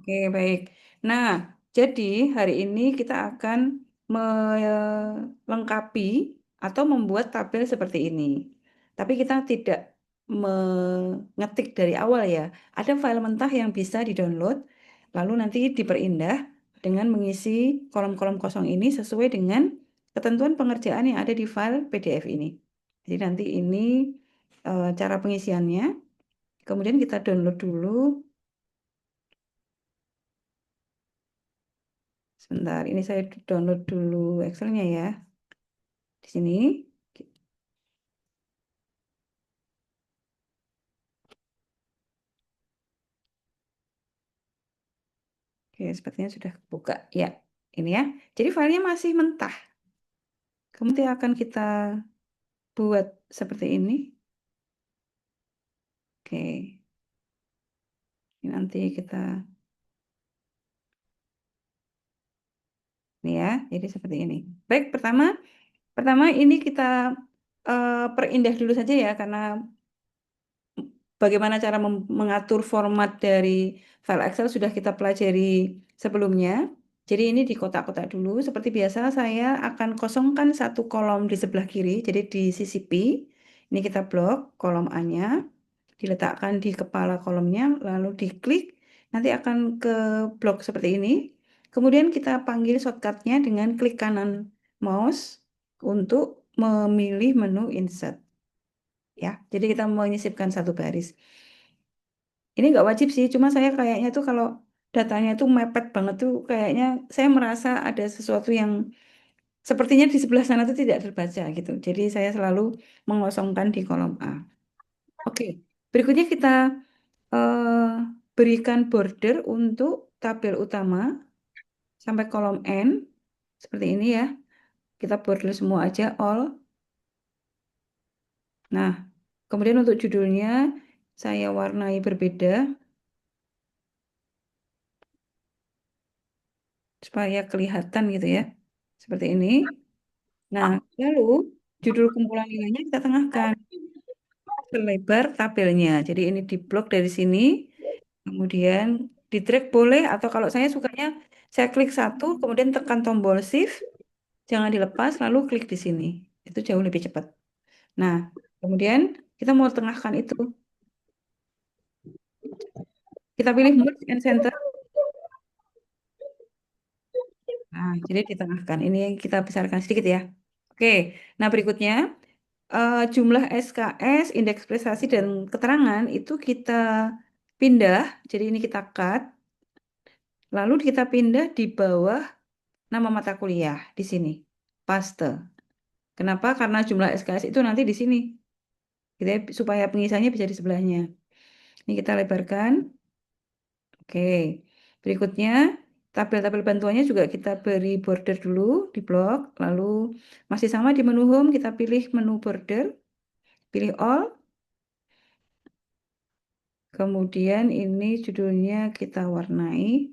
Oke, baik. Nah, jadi hari ini kita akan melengkapi atau membuat tabel seperti ini. Tapi kita tidak mengetik dari awal ya. Ada file mentah yang bisa di-download, lalu nanti diperindah dengan mengisi kolom-kolom kosong ini sesuai dengan ketentuan pengerjaan yang ada di file PDF ini. Jadi nanti ini cara pengisiannya. Kemudian kita download dulu. Sebentar, ini saya download dulu Excelnya ya. Di sini. Oke, sepertinya sudah buka. Ya, ini ya. Jadi filenya masih mentah. Kemudian akan kita buat seperti ini. Oke, ini nanti kita ini ya. Jadi seperti ini. Baik, pertama pertama ini kita perindah dulu saja ya karena bagaimana cara mengatur format dari file Excel sudah kita pelajari sebelumnya. Jadi ini di kotak-kotak dulu. Seperti biasa saya akan kosongkan satu kolom di sebelah kiri. Jadi di sisi P. Ini kita blok kolom A-nya. Diletakkan di kepala kolomnya. Lalu diklik. Nanti akan ke blok seperti ini. Kemudian kita panggil shortcut-nya dengan klik kanan mouse untuk memilih menu insert. Ya, jadi kita menyisipkan satu baris. Ini nggak wajib sih, cuma saya kayaknya tuh kalau datanya tuh mepet banget tuh, kayaknya saya merasa ada sesuatu yang sepertinya di sebelah sana tuh tidak terbaca gitu. Jadi saya selalu mengosongkan di kolom A. Oke, berikutnya kita eh, berikan border untuk tabel utama sampai kolom N, seperti ini ya. Kita border semua aja, all. Nah, kemudian untuk judulnya saya warnai berbeda supaya kelihatan gitu ya. Seperti ini. Nah, lalu judul kumpulan nilainya kita tengahkan selebar tabelnya. Jadi ini diblok dari sini, kemudian di drag boleh, atau kalau saya sukanya saya klik satu, kemudian tekan tombol shift, jangan dilepas, lalu klik di sini. Itu jauh lebih cepat. Nah, kemudian kita mau tengahkan itu. Kita pilih merge and center. Nah, jadi ditengahkan. Ini yang kita besarkan sedikit ya. Oke, nah berikutnya jumlah SKS, indeks prestasi, dan keterangan itu kita pindah. Jadi ini kita cut, lalu kita pindah di bawah nama mata kuliah di sini. Paste. Kenapa? Karena jumlah SKS itu nanti di sini. Gitu ya, supaya pengisahannya bisa di sebelahnya. Ini kita lebarkan. Oke. Berikutnya, tabel-tabel bantuannya juga kita beri border dulu di blok. Lalu masih sama di menu home, kita pilih menu border. Pilih all. Kemudian ini judulnya kita warnai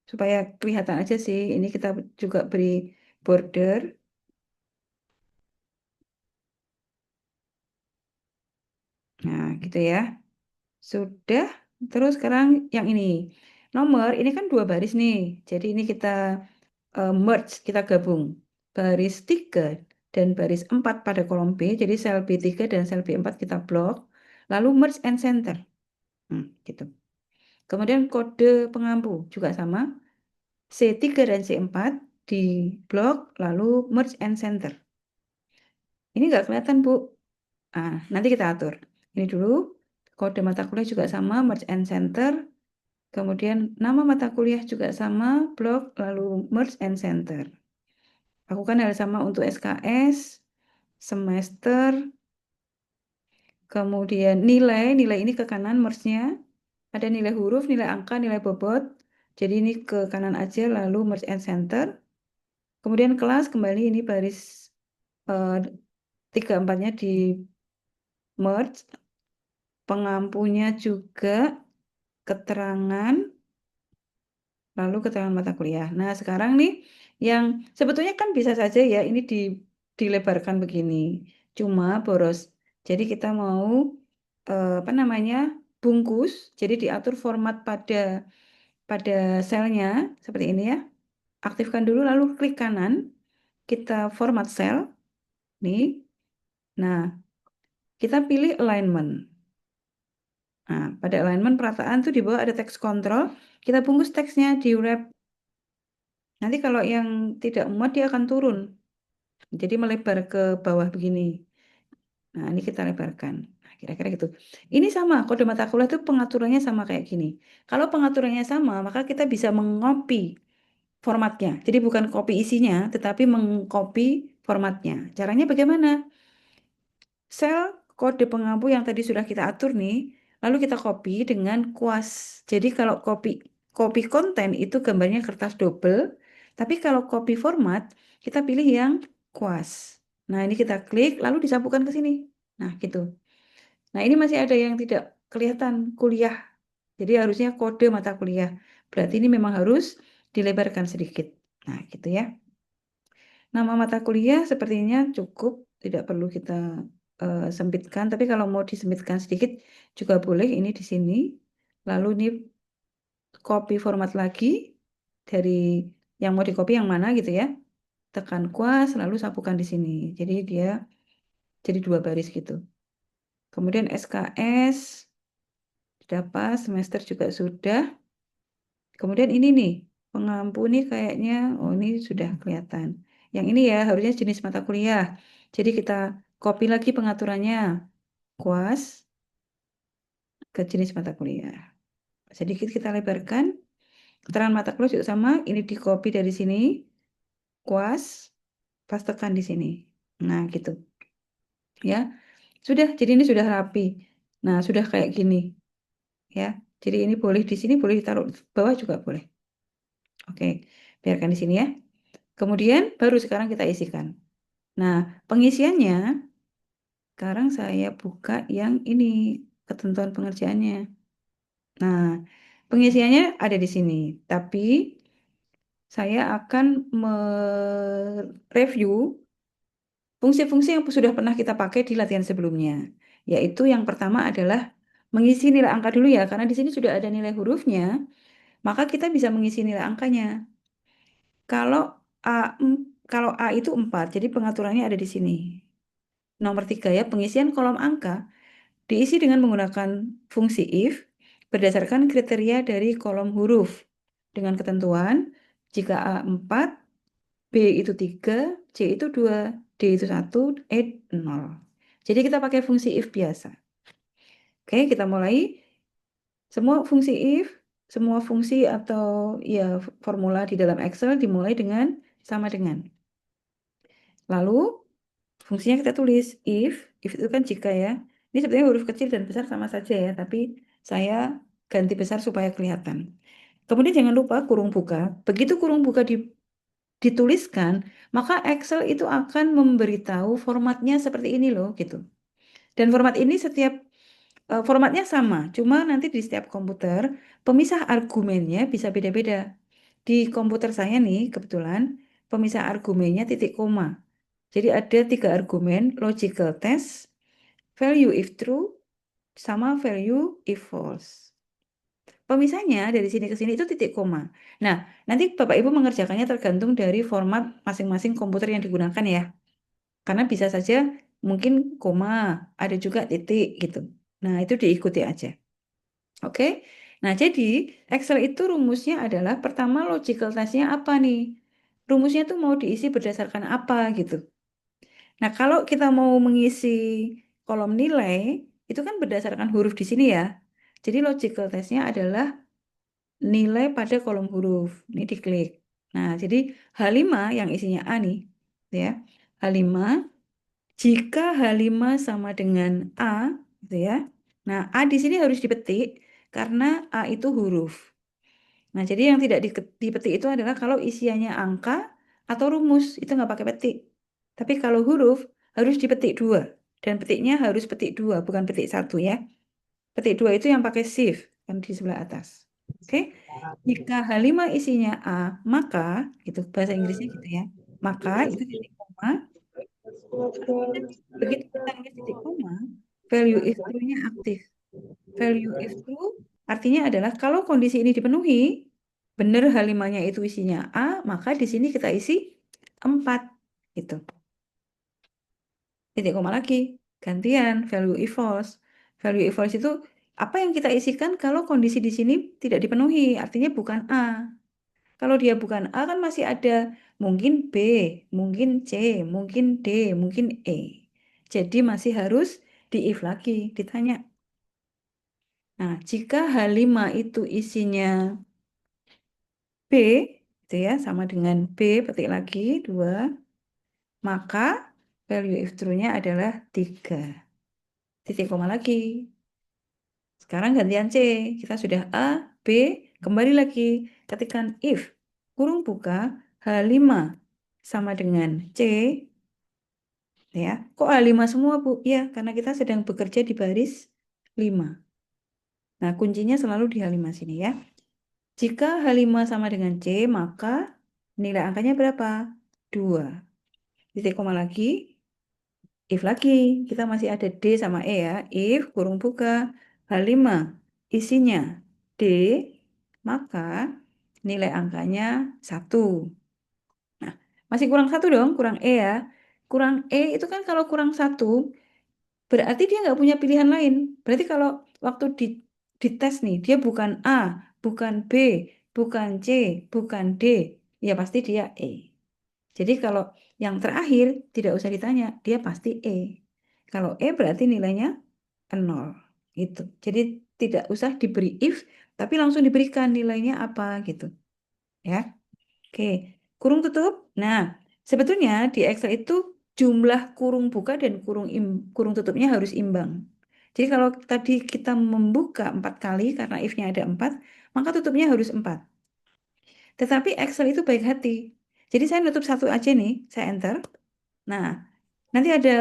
supaya kelihatan aja sih. Ini kita juga beri border. Nah, gitu ya. Sudah. Terus sekarang yang ini. Nomor, ini kan dua baris nih. Jadi ini kita merge, kita gabung. Baris 3 dan baris 4 pada kolom B. Jadi sel B3 dan sel B4 kita blok. Lalu merge and center. Gitu. Kemudian kode pengampu juga sama. C3 dan C4 di blok, lalu merge and center. Ini nggak kelihatan, Bu. Nanti kita atur. Ini dulu, kode mata kuliah juga sama, merge and center. Kemudian nama mata kuliah juga sama, blok, lalu merge and center. Lakukan hal sama untuk SKS, semester, kemudian nilai. Nilai ini ke kanan merge-nya. Ada nilai huruf, nilai angka, nilai bobot. Jadi ini ke kanan aja, lalu merge and center. Kemudian kelas, kembali ini baris 3-4-nya di merge, pengampunya juga, keterangan, lalu keterangan mata kuliah. Nah, sekarang nih yang sebetulnya kan bisa saja ya ini dilebarkan begini. Cuma boros. Jadi kita mau apa namanya? Bungkus. Jadi diatur format pada pada selnya seperti ini ya. Aktifkan dulu lalu klik kanan, kita format sel nih. Nah, kita pilih alignment. Nah, pada alignment perataan tuh di bawah ada text control, kita bungkus teksnya di wrap. Nanti kalau yang tidak muat dia akan turun. Jadi melebar ke bawah begini. Nah, ini kita lebarkan. Nah, kira-kira gitu. Ini sama, kode mata kuliah itu pengaturannya sama kayak gini. Kalau pengaturannya sama, maka kita bisa mengcopy formatnya. Jadi bukan copy isinya, tetapi mengcopy formatnya. Caranya bagaimana? Sel kode pengampu yang tadi sudah kita atur nih, lalu kita copy dengan kuas. Jadi kalau copy konten itu gambarnya kertas double, tapi kalau copy format kita pilih yang kuas. Nah, ini kita klik lalu disapukan ke sini. Nah, gitu. Nah, ini masih ada yang tidak kelihatan kuliah. Jadi harusnya kode mata kuliah. Berarti ini memang harus dilebarkan sedikit. Nah, gitu ya. Nama mata kuliah sepertinya cukup, tidak perlu kita sempitkan. Tapi kalau mau disempitkan sedikit juga boleh. Ini di sini. Lalu ini copy format lagi dari yang mau di copy yang mana gitu ya. Tekan kuas, lalu sapukan di sini. Jadi dia jadi 2 baris gitu. Kemudian SKS sudah pas, semester juga sudah. Kemudian ini nih, pengampu nih kayaknya, oh ini sudah kelihatan. Yang ini ya harusnya jenis mata kuliah. Jadi kita copy lagi pengaturannya. Kuas ke jenis mata kuliah. Sedikit kita lebarkan. Keterangan mata kuliah juga sama. Ini di copy dari sini. Kuas, pas tekan di sini. Nah gitu. Ya, sudah. Jadi ini sudah rapi. Nah sudah kayak gini. Ya, jadi ini boleh di sini, boleh ditaruh di bawah juga boleh. Oke, biarkan di sini ya. Kemudian baru sekarang kita isikan. Nah, pengisiannya sekarang saya buka yang ini, ketentuan pengerjaannya. Nah, pengisiannya ada di sini, tapi saya akan mereview fungsi-fungsi yang sudah pernah kita pakai di latihan sebelumnya. Yaitu yang pertama adalah mengisi nilai angka dulu ya, karena di sini sudah ada nilai hurufnya, maka kita bisa mengisi nilai angkanya. Kalau A, kalau A itu 4, jadi pengaturannya ada di sini. Nomor 3 ya, pengisian kolom angka diisi dengan menggunakan fungsi if berdasarkan kriteria dari kolom huruf dengan ketentuan jika A 4, B itu 3, C itu 2, D itu 1, E 0. Jadi kita pakai fungsi if biasa. Oke, kita mulai. Semua fungsi if, semua fungsi atau ya formula di dalam Excel dimulai dengan sama dengan. Lalu fungsinya kita tulis if itu kan jika ya. Ini sebenarnya huruf kecil dan besar sama saja ya, tapi saya ganti besar supaya kelihatan. Kemudian jangan lupa kurung buka. Begitu kurung buka dituliskan, maka Excel itu akan memberitahu formatnya seperti ini loh gitu. Dan format ini formatnya sama, cuma nanti di setiap komputer pemisah argumennya bisa beda-beda. Di komputer saya nih kebetulan pemisah argumennya titik koma. Jadi ada 3 argumen, logical test, value if true, sama value if false. Pemisahnya dari sini ke sini itu titik koma. Nah, nanti Bapak Ibu mengerjakannya tergantung dari format masing-masing komputer yang digunakan ya. Karena bisa saja mungkin koma, ada juga titik gitu. Nah, itu diikuti aja. Oke? Nah, jadi Excel itu rumusnya adalah pertama logical testnya apa nih? Rumusnya tuh mau diisi berdasarkan apa gitu. Nah, kalau kita mau mengisi kolom nilai, itu kan berdasarkan huruf di sini ya. Jadi logical testnya adalah nilai pada kolom huruf. Ini diklik. Nah, jadi H5 yang isinya A nih, ya. H5, jika H5 sama dengan A, gitu ya. Nah, A di sini harus dipetik karena A itu huruf. Nah, jadi yang tidak dipetik itu adalah kalau isiannya angka atau rumus, itu nggak pakai petik. Tapi kalau huruf harus dipetik 2. Dan petiknya harus petik 2, bukan petik 1 ya. Petik 2 itu yang pakai shift, kan di sebelah atas. Oke, jika H5 isinya A, maka, itu bahasa Inggrisnya gitu ya, maka itu titik koma. Begitu kita nulis titik koma, value if true-nya aktif. Value if true artinya adalah kalau kondisi ini dipenuhi, benar H5-nya itu isinya A, maka di sini kita isi 4 gitu. Titik koma lagi, gantian value if false. Value if false itu apa yang kita isikan kalau kondisi di sini tidak dipenuhi, artinya bukan A. Kalau dia bukan A kan masih ada mungkin B, mungkin C, mungkin D, mungkin E. Jadi masih harus di if lagi, ditanya. Nah, jika H5 itu isinya B, itu ya, sama dengan B, petik lagi, 2, maka value if true-nya adalah 3. Titik koma lagi. Sekarang gantian C. Kita sudah A, B, kembali lagi. Ketikkan if, kurung buka, H5 sama dengan C, ya. Kok A5 semua, Bu? Ya, karena kita sedang bekerja di baris 5. Nah, kuncinya selalu di H5 sini ya. Jika H5 sama dengan C, maka nilai angkanya berapa? 2. Titik koma lagi, if lagi. Kita masih ada D sama E ya. If, kurung buka, H5 isinya D, maka nilai angkanya 1. Nah, masih kurang 1 dong, kurang E ya. Kurang E itu kan kalau kurang 1, berarti dia nggak punya pilihan lain. Berarti kalau waktu di tes nih, dia bukan A, bukan B, bukan C, bukan D, ya pasti dia E. Jadi kalau yang terakhir tidak usah ditanya, dia pasti E. Kalau E berarti nilainya 0. Gitu. Jadi tidak usah diberi if, tapi langsung diberikan nilainya apa gitu. Ya. Oke, kurung tutup. Nah, sebetulnya di Excel itu jumlah kurung buka dan kurung tutupnya harus imbang. Jadi kalau tadi kita membuka 4 kali karena if-nya ada 4, maka tutupnya harus 4. Tetapi Excel itu baik hati. Jadi saya nutup satu aja nih, saya enter. Nah, nanti ada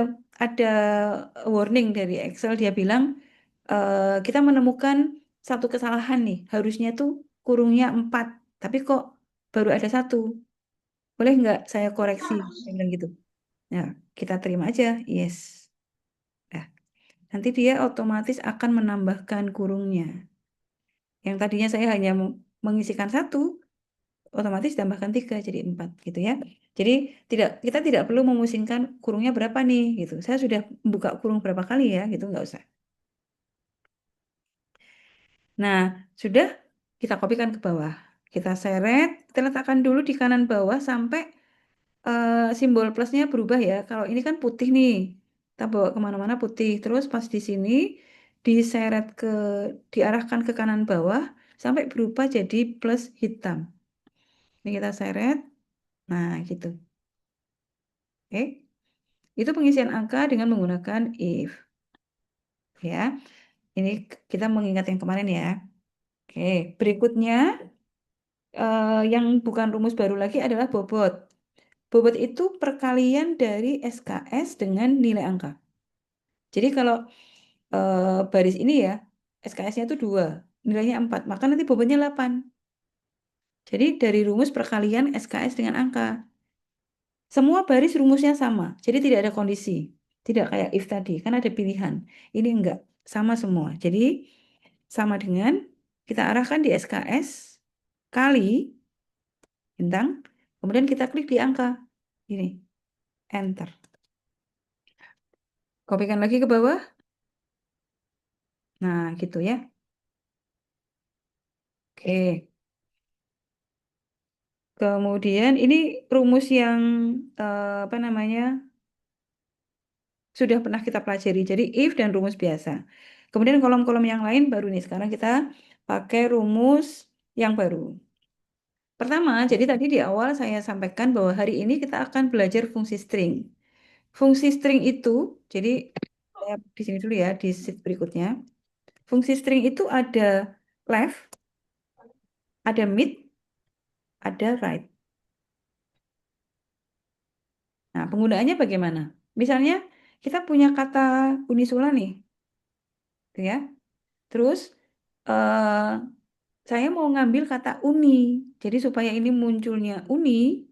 warning dari Excel, dia bilang kita menemukan satu kesalahan nih. Harusnya tuh kurungnya 4, tapi kok baru ada satu. Boleh nggak saya koreksi? Saya bilang gitu. Nah, kita terima aja, yes. Nah, nanti dia otomatis akan menambahkan kurungnya. Yang tadinya saya hanya mengisikan satu, otomatis tambahkan 3 jadi 4 gitu ya. Jadi kita tidak perlu memusingkan kurungnya berapa nih gitu. Saya sudah buka kurung berapa kali ya gitu, nggak usah. Nah, sudah kita kopikan ke bawah. Kita seret, kita letakkan dulu di kanan bawah sampai simbol plusnya berubah ya. Kalau ini kan putih nih, kita bawa kemana-mana putih. Terus pas di sini diseret diarahkan ke kanan bawah sampai berubah jadi plus hitam. Ini kita seret, nah gitu. Oke, itu pengisian angka dengan menggunakan if. Ya, ini kita mengingat yang kemarin ya. Oke, berikutnya yang bukan rumus baru lagi adalah bobot. Bobot itu perkalian dari SKS dengan nilai angka. Jadi kalau baris ini ya, SKS-nya itu 2, nilainya 4, maka nanti bobotnya 8. Jadi dari rumus perkalian SKS dengan angka. Semua baris rumusnya sama, jadi tidak ada kondisi. Tidak kayak if tadi, kan ada pilihan. Ini enggak, sama semua. Jadi sama dengan kita arahkan di SKS kali bintang, kemudian kita klik di angka. Ini, enter. Kopikan lagi ke bawah. Nah, gitu ya. Oke. Kemudian ini rumus yang apa namanya sudah pernah kita pelajari. Jadi if dan rumus biasa. Kemudian kolom-kolom yang lain baru nih. Sekarang kita pakai rumus yang baru. Pertama, jadi tadi di awal saya sampaikan bahwa hari ini kita akan belajar fungsi string. Fungsi string itu, jadi saya di sini dulu ya, di sheet berikutnya. Fungsi string itu ada left, ada mid, ada right. Nah, penggunaannya bagaimana? Misalnya kita punya kata unisula nih, gitu ya. Terus eh, saya mau ngambil kata uni. Jadi supaya ini munculnya uni,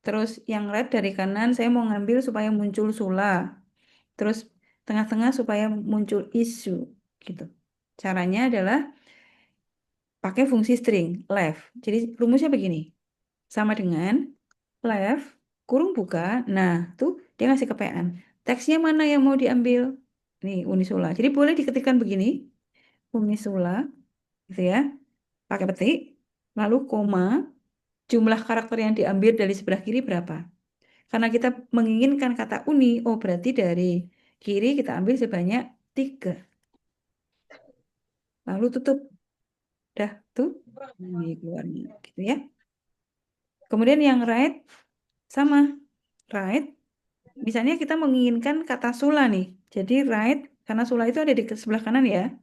terus yang right dari kanan saya mau ngambil supaya muncul sula. Terus tengah-tengah supaya muncul isu, gitu. Caranya adalah pakai fungsi string left. Jadi rumusnya begini. Sama dengan left kurung buka. Nah, tuh dia ngasih kepean. Teksnya mana yang mau diambil? Nih, Unisula. Jadi boleh diketikkan begini. Unisula, gitu ya. Pakai petik. Lalu koma. Jumlah karakter yang diambil dari sebelah kiri berapa? Karena kita menginginkan kata uni, oh berarti dari kiri kita ambil sebanyak 3. Lalu tutup. Dah, tuh. Ini keluarnya. Gitu ya. Kemudian yang right, sama. Right. Misalnya kita menginginkan kata sula nih. Jadi right, karena sula itu ada di sebelah kanan ya.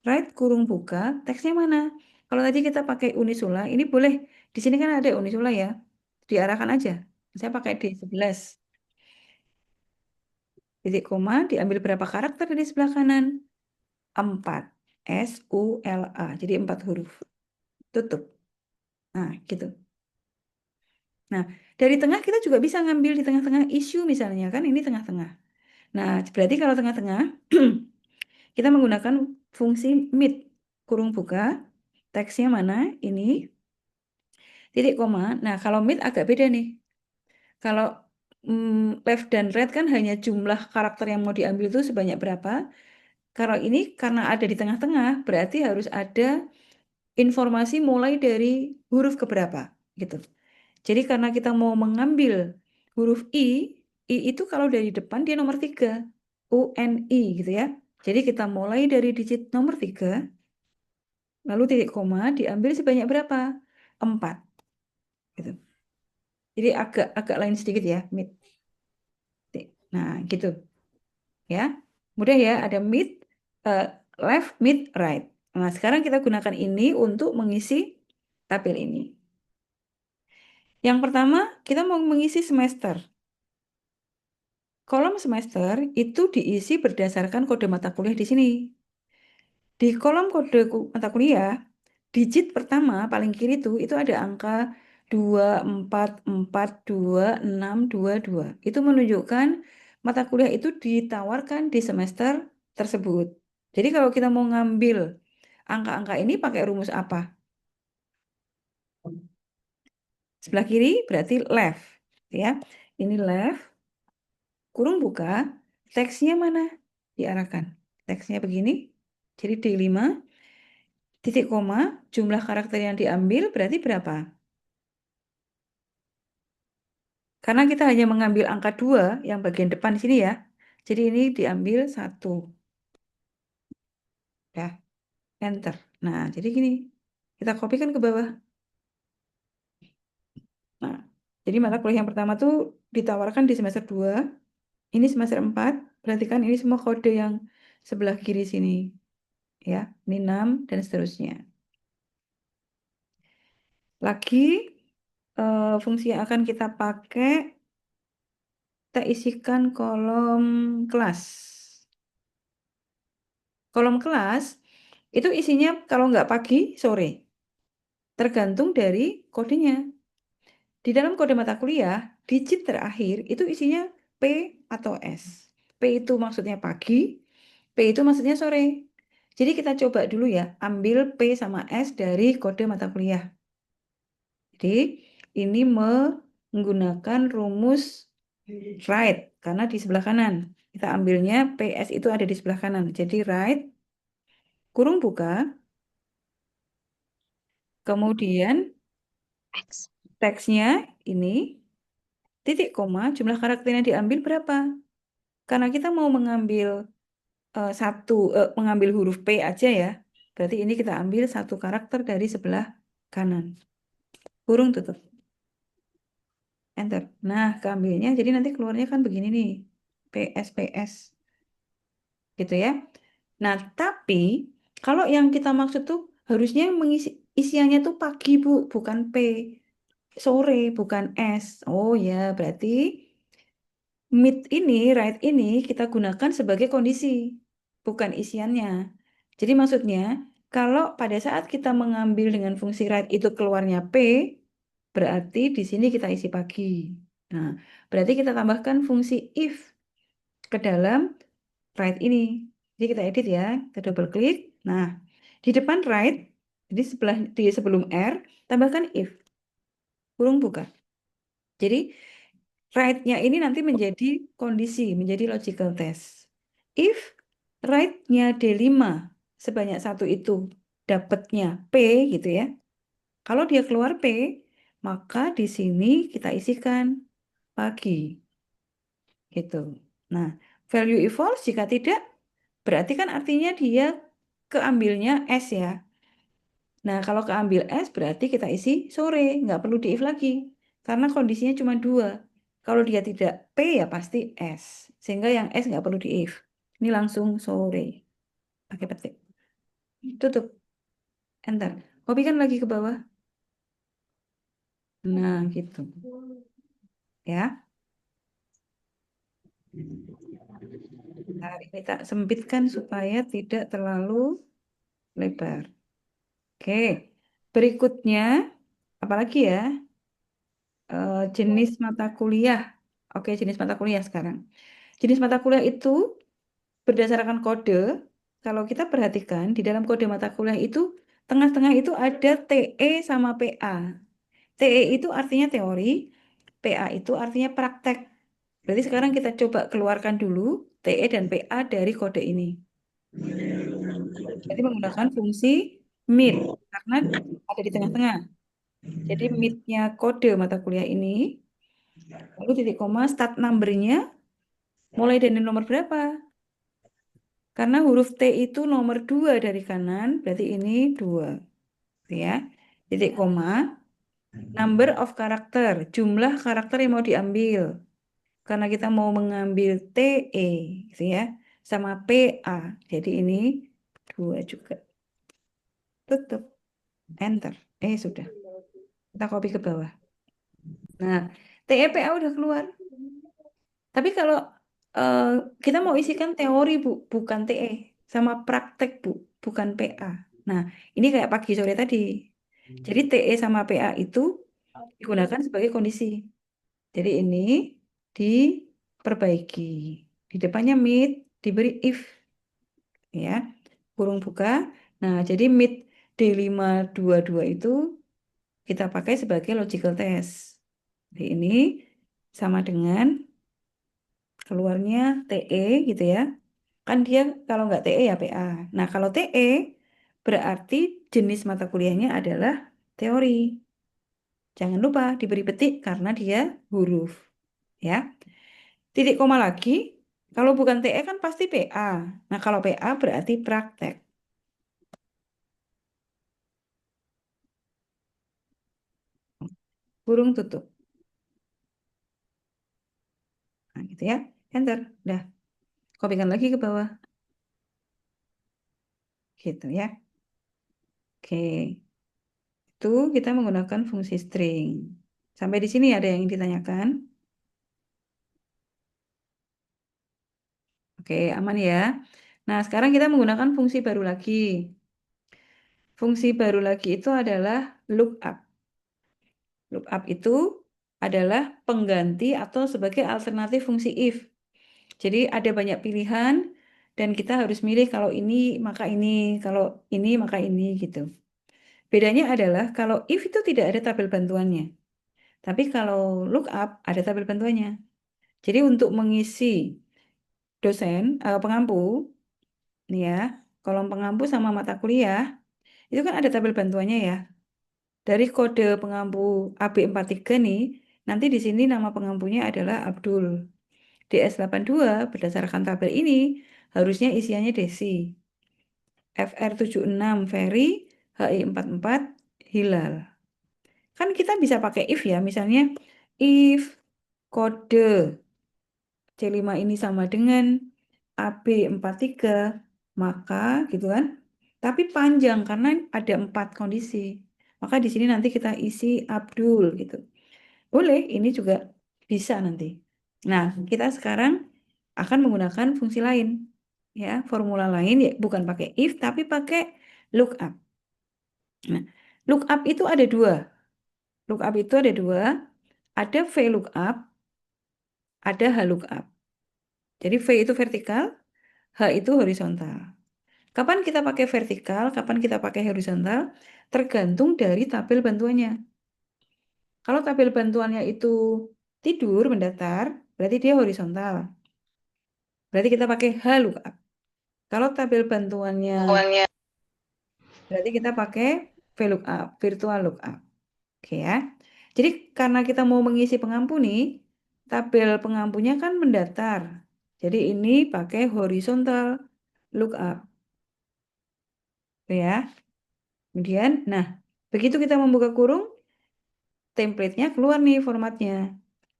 Right kurung buka, teksnya mana? Kalau tadi kita pakai unisula, ini boleh. Di sini kan ada unisula ya. Diarahkan aja. Saya pakai D11. Titik koma, diambil berapa karakter dari sebelah kanan? 4. SULA. Jadi 4 huruf. Tutup. Nah, gitu. Nah, dari tengah kita juga bisa ngambil di tengah-tengah isu misalnya. Kan ini tengah-tengah. Nah, berarti kalau tengah-tengah, kita menggunakan fungsi mid. Kurung buka. Teksnya mana? Ini. Titik koma. Nah, kalau mid agak beda nih. Kalau left dan right kan hanya jumlah karakter yang mau diambil itu sebanyak berapa. Kalau ini karena ada di tengah-tengah, berarti harus ada informasi mulai dari huruf keberapa gitu. Jadi karena kita mau mengambil huruf I itu kalau dari depan dia nomor 3, UNI gitu ya. Jadi kita mulai dari digit nomor 3, lalu titik koma diambil sebanyak berapa? 4 gitu. Jadi agak agak lain sedikit ya, mid. Nah, gitu ya. Mudah ya, ada mid, eh, left, mid, right. Nah, sekarang kita gunakan ini untuk mengisi tabel ini. Yang pertama, kita mau mengisi semester. Kolom semester itu diisi berdasarkan kode mata kuliah di sini. Di kolom kode mata kuliah, digit pertama paling kiri itu ada angka 2442622. Itu menunjukkan mata kuliah itu ditawarkan di semester tersebut. Jadi kalau kita mau ngambil angka-angka ini pakai rumus apa? Sebelah kiri berarti left, ya. Ini left, kurung buka, teksnya mana? Diarahkan. Teksnya begini. Jadi D5, titik koma, jumlah karakter yang diambil berarti berapa? Karena kita hanya mengambil angka 2 yang bagian depan di sini ya. Jadi ini diambil 1. Ya, enter. Nah, jadi gini. Kita kopikan ke bawah. Nah, jadi mata kuliah yang pertama tuh ditawarkan di semester 2. Ini semester 4. Perhatikan ini semua kode yang sebelah kiri sini. Ya, ini 6 dan seterusnya. Lagi fungsi yang akan kita pakai, kita isikan kolom kelas. Kolom kelas itu isinya kalau nggak pagi, sore. Tergantung dari kodenya. Di dalam kode mata kuliah, digit terakhir itu isinya P atau S. P itu maksudnya pagi, P itu maksudnya sore. Jadi kita coba dulu ya, ambil P sama S dari kode mata kuliah. Jadi ini menggunakan rumus right, karena di sebelah kanan. Kita ambilnya PS itu ada di sebelah kanan. Jadi right, kurung buka, kemudian teksnya ini, titik koma, jumlah karakter yang diambil berapa? Karena kita mau mengambil mengambil huruf P aja ya. Berarti ini kita ambil satu karakter dari sebelah kanan. Kurung tutup. Enter. Nah, keambilnya jadi nanti keluarnya kan begini nih. PS. Gitu ya. Nah, tapi kalau yang kita maksud tuh harusnya mengisi isiannya tuh pagi, Bu, bukan P. Sore, bukan S. Oh ya, berarti mid ini, right ini kita gunakan sebagai kondisi, bukan isiannya. Jadi maksudnya, kalau pada saat kita mengambil dengan fungsi right itu keluarnya P, berarti di sini kita isi pagi. Nah, berarti kita tambahkan fungsi if ke dalam right ini. Jadi kita edit ya, kita double klik. Nah, di depan right, Jadi di sebelum R tambahkan if, kurung buka. Jadi right-nya ini nanti menjadi kondisi, menjadi logical test. If right-nya D5 sebanyak satu itu dapatnya P gitu ya. Kalau dia keluar P, maka di sini kita isikan pagi gitu. Nah, value if false jika tidak, berarti kan artinya dia keambilnya S ya. Nah, kalau keambil S berarti kita isi sore, nggak perlu di if lagi. Karena kondisinya cuma dua. Kalau dia tidak P ya pasti S. Sehingga yang S nggak perlu di if. Ini langsung sore. Pakai petik. Tutup. Enter. Kopikan lagi ke bawah. Nah, gitu. Ya. Nah, ini tak sempitkan supaya tidak terlalu lebar. Oke. Berikutnya, apalagi ya? Jenis mata kuliah. Oke, jenis mata kuliah sekarang. Jenis mata kuliah itu berdasarkan kode, kalau kita perhatikan di dalam kode mata kuliah itu, tengah-tengah itu ada TE sama PA. TE itu artinya teori, PA itu artinya praktek. Berarti sekarang kita coba keluarkan dulu TE dan PA dari kode ini. Jadi menggunakan fungsi mid, karena ada di tengah-tengah. Jadi midnya kode mata kuliah ini, lalu titik koma, start number-nya mulai dari nomor berapa? Karena huruf T itu nomor 2 dari kanan, berarti ini 2. Ya. Titik koma, number of karakter, jumlah karakter yang mau diambil. Karena kita mau mengambil TE, gitu ya, sama PA. Jadi ini 2 juga. Tutup, enter. Sudah. Kita copy ke bawah. Nah, TE PA udah keluar. Tapi kalau eh, kita mau isikan teori, Bu, bukan TE. Sama praktek, Bu, bukan PA. Nah, ini kayak pagi sore tadi. Jadi TE sama PA itu digunakan sebagai kondisi. Jadi ini diperbaiki. Di depannya mid, diberi if, ya, kurung buka. Nah, jadi mid D522 itu kita pakai sebagai logical test. Jadi ini sama dengan keluarnya TE gitu ya. Kan dia kalau nggak TE ya PA. Nah, kalau TE berarti jenis mata kuliahnya adalah teori. Jangan lupa diberi petik karena dia huruf. Ya. Titik koma lagi. Kalau bukan TE kan pasti PA. Nah, kalau PA berarti praktek. Kurung tutup. Nah, gitu ya. Enter. Udah. Kopikan lagi ke bawah. Gitu ya. Oke. Itu kita menggunakan fungsi string. Sampai di sini ada yang ditanyakan? Oke, aman ya. Nah, sekarang kita menggunakan fungsi baru lagi. Fungsi baru lagi itu adalah lookup. Lookup itu adalah pengganti atau sebagai alternatif fungsi if. Jadi ada banyak pilihan dan kita harus milih kalau ini maka ini, kalau ini maka ini gitu. Bedanya adalah kalau if itu tidak ada tabel bantuannya. Tapi kalau lookup ada tabel bantuannya. Jadi untuk mengisi pengampu nih ya, kolom pengampu sama mata kuliah itu kan ada tabel bantuannya ya. Dari kode pengampu AB43 nih, nanti di sini nama pengampunya adalah Abdul. DS82 berdasarkan tabel ini harusnya isiannya Desi. FR76 Ferry, HI44 Hilal. Kan kita bisa pakai if ya, misalnya if kode C5 ini sama dengan AB43, maka gitu kan. Tapi panjang karena ada 4 kondisi. Maka di sini nanti kita isi Abdul gitu. Boleh, ini juga bisa nanti. Nah, kita sekarang akan menggunakan fungsi lain. Ya, formula lain ya bukan pakai if tapi pakai lookup. Nah, lookup itu ada dua. Lookup itu ada dua. Ada VLOOKUP, ada HLOOKUP. Jadi V itu vertikal, H itu horizontal. Kapan kita pakai vertikal, kapan kita pakai horizontal? tergantung dari tabel bantuannya. Kalau tabel bantuannya itu tidur mendatar, berarti dia horizontal. Berarti kita pakai H lookup. Kalau tabel bantuannya, Uangnya. berarti kita pakai VLOOKUP, virtual lookup. Oke ya. Jadi karena kita mau mengisi pengampu nih, tabel pengampunya kan mendatar. Jadi ini pakai horizontal lookup. Oke ya. Kemudian, nah, begitu kita membuka kurung, template-nya keluar nih formatnya.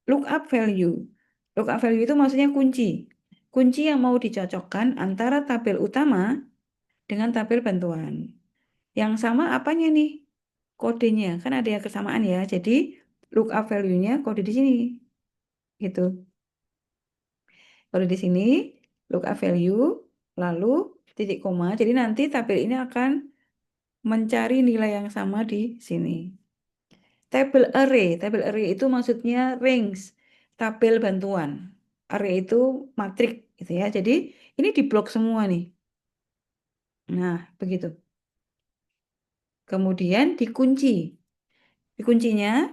Lookup value. Lookup value itu maksudnya kunci. Kunci yang mau dicocokkan antara tabel utama dengan tabel bantuan. Yang sama apanya nih? Kodenya. Kan ada yang kesamaan ya. Jadi lookup value-nya kode di sini. Gitu. Kalau di sini lookup value, lalu titik koma. Jadi nanti tabel ini akan mencari nilai yang sama di sini. Tabel array itu maksudnya range, tabel bantuan. Array itu matrik gitu ya. Jadi ini diblok semua nih. Nah, begitu. Kemudian dikunci. Dikuncinya,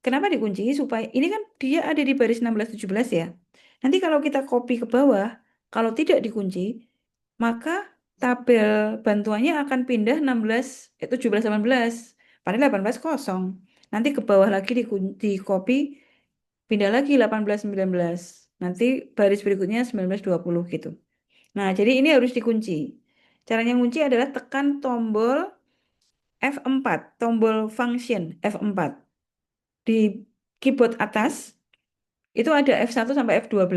kenapa dikunci? Supaya ini kan dia ada di baris 16-17 ya. Nanti kalau kita copy ke bawah, kalau tidak dikunci, maka tabel bantuannya akan pindah 16, 17, 18. Padahal 18 kosong. Nanti ke bawah lagi di copy, pindah lagi 18, 19. Nanti baris berikutnya 19, 20 gitu. Nah, jadi ini harus dikunci. Caranya ngunci adalah tekan tombol F4, tombol function F4. Di keyboard atas itu ada F1 sampai F12.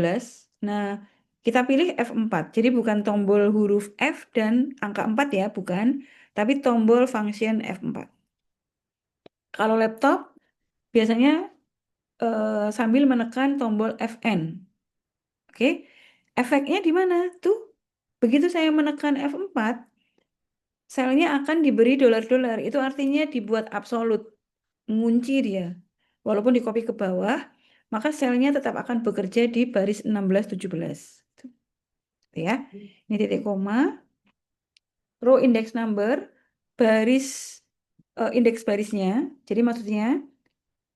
Nah, kita pilih F4. Jadi bukan tombol huruf F dan angka 4 ya, bukan. Tapi tombol function F4. Kalau laptop biasanya sambil menekan tombol Fn. Oke. Efeknya di mana? Tuh, begitu saya menekan F4, selnya akan diberi dolar-dolar. Itu artinya dibuat absolut. Ngunci dia. Walaupun di copy ke bawah, maka selnya tetap akan bekerja di baris 16-17. Ya. Ini titik koma, row index number, baris indeks barisnya. Jadi maksudnya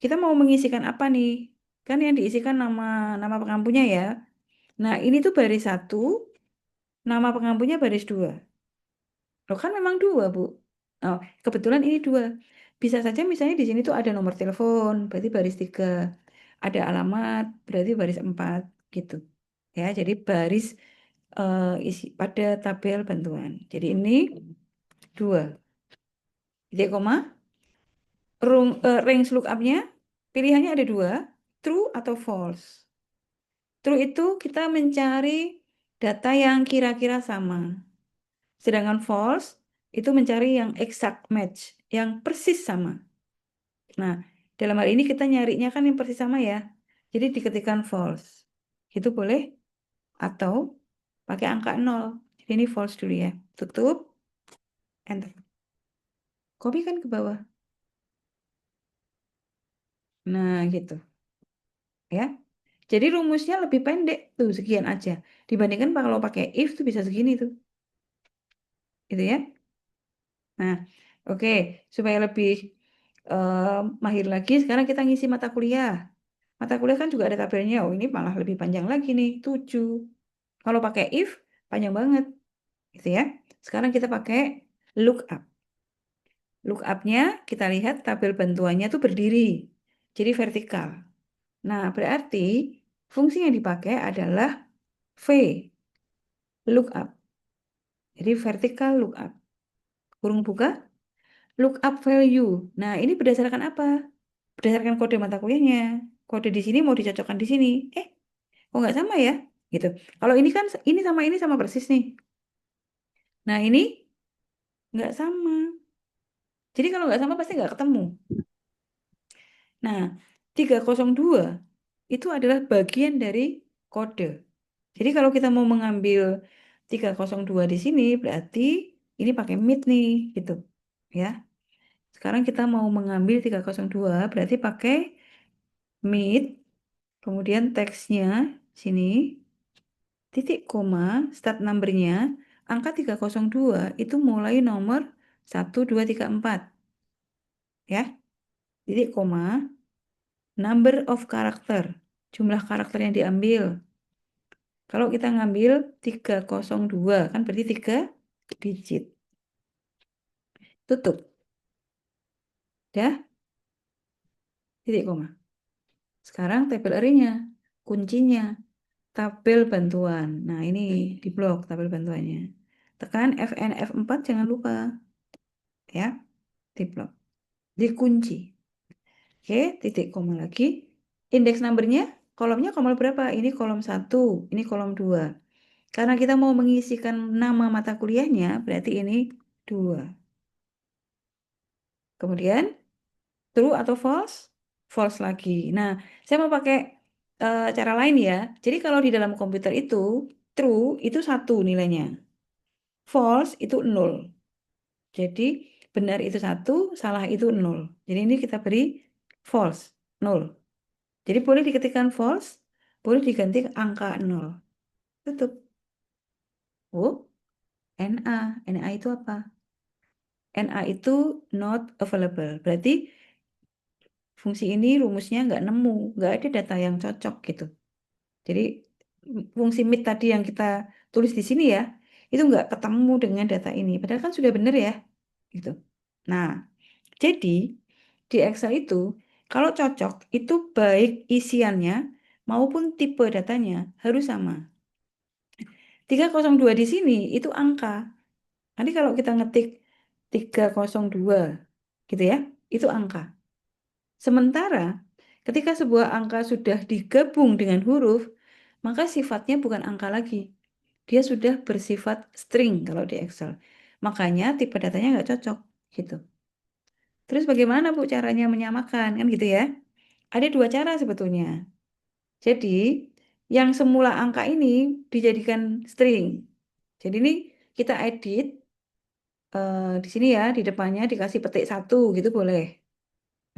kita mau mengisikan apa nih? Kan yang diisikan nama nama pengampunya ya. Nah, ini tuh baris satu, nama pengampunya baris 2. Loh kan memang 2, Bu. Oh, kebetulan ini 2. Bisa saja misalnya di sini tuh ada nomor telepon, berarti baris 3. Ada alamat, berarti baris 4 gitu. Ya, jadi baris isi pada tabel bantuan. Jadi ini 2. Titik koma, range lookupnya pilihannya ada 2, true atau false. True itu kita mencari data yang kira-kira sama. Sedangkan false itu mencari yang exact match, yang persis sama. Nah, dalam hal ini kita nyarinya kan yang persis sama ya. Jadi diketikkan false. Itu boleh atau pakai angka 0. Jadi ini false dulu ya. Tutup, enter. Copy kan ke bawah. Nah, gitu. Ya. Jadi rumusnya lebih pendek tuh, sekian aja. Dibandingkan kalau pakai if tuh bisa segini tuh. Gitu ya. Nah, oke. Supaya lebih eh, mahir lagi, sekarang kita ngisi mata kuliah. Mata kuliah kan juga ada tabelnya. Oh, ini malah lebih panjang lagi nih, 7. Kalau pakai if, panjang banget. Gitu ya. Sekarang kita pakai lookup. Lookupnya kita lihat tabel bantuannya tuh berdiri. Jadi vertikal. Nah, berarti fungsi yang dipakai adalah V, lookup. Jadi vertikal lookup. Kurung buka, lookup value. Nah, ini berdasarkan apa? Berdasarkan kode mata kuliahnya. Kode di sini mau dicocokkan di sini. Kok nggak sama ya? Gitu. Kalau ini kan ini sama persis nih. Nah, ini nggak sama. Jadi kalau nggak sama pasti nggak ketemu. Nah, 302 itu adalah bagian dari kode. Jadi kalau kita mau mengambil 302 di sini, berarti ini pakai mid nih, gitu. Ya. Sekarang kita mau mengambil 302, berarti pakai mid, kemudian teksnya sini, titik koma, start numbernya, angka 302 itu mulai nomor 1, 2, 3, 4. ya, titik koma, number of character, jumlah karakter yang diambil. Kalau kita ngambil 302, kan berarti 3 digit. Tutup, ya, titik koma. Sekarang tabel array-nya, kuncinya, tabel bantuan. Nah, ini di blok tabel bantuannya. Tekan Fn F4, jangan lupa, ya, di blok. Dikunci. Oke, titik koma lagi. Indeks numbernya, kolomnya kolom berapa? Ini kolom 1, ini kolom 2. Karena kita mau mengisikan nama mata kuliahnya, berarti ini 2. Kemudian, true atau false? False lagi. Nah, saya mau pakai cara lain ya. Jadi kalau di dalam komputer itu, true itu 1 nilainya. False itu 0. Jadi, benar itu 1, salah itu 0. Jadi ini kita beri false, 0. Jadi boleh diketikkan false, boleh diganti angka 0. Tutup. Oh, NA. NA itu apa? NA itu not available. Berarti fungsi ini rumusnya nggak nemu, nggak ada data yang cocok gitu. Jadi fungsi mit tadi yang kita tulis di sini ya, itu nggak ketemu dengan data ini. Padahal kan sudah benar ya, gitu. Nah, jadi di Excel itu kalau cocok itu baik isiannya maupun tipe datanya harus sama. 302 di sini itu angka. Nanti kalau kita ngetik 302 gitu ya, itu angka. Sementara ketika sebuah angka sudah digabung dengan huruf, maka sifatnya bukan angka lagi. Dia sudah bersifat string kalau di Excel. Makanya tipe datanya nggak cocok gitu. Terus bagaimana Bu caranya menyamakan kan gitu ya? Ada dua cara sebetulnya. Jadi yang semula angka ini dijadikan string. Jadi ini kita edit di sini ya di depannya dikasih petik 1 gitu boleh.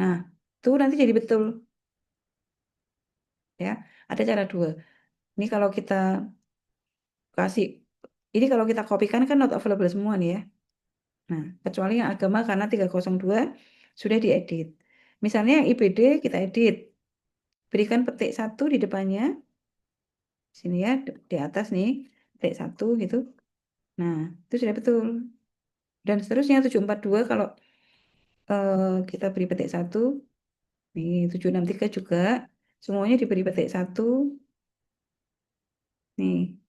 Nah, itu nanti jadi betul ya. Ada cara dua. Ini kalau kita kasih ini kalau kita kopikan kan not available semua nih ya. Nah, kecuali yang agama karena 302 sudah diedit. Misalnya yang IPD kita edit. Berikan petik 1 di depannya. Sini ya, di atas nih. Petik 1 gitu. Nah, itu sudah betul. Dan seterusnya 742 kalau kita beri petik 1. Nih, 763 juga. Semuanya diberi petik 1. Nih.